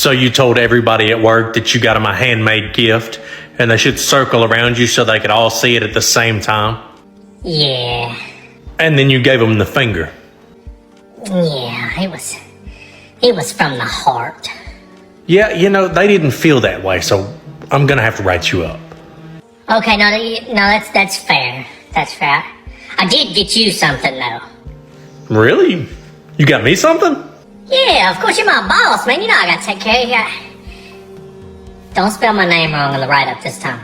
So you told everybody at work that you got them a handmade gift, and they should circle around you so they could all see it at the same time? Yeah. And then you gave them the finger. Yeah, it was from the heart. Yeah, you know, they didn't feel that way, so I'm gonna have to write you up. Okay, no, that's fair. That's fair. I did get you something, though. Really? You got me something? Yeah, of course, you're my boss, man. You know I gotta take care of you. Don't spell my name wrong on the write-up this time.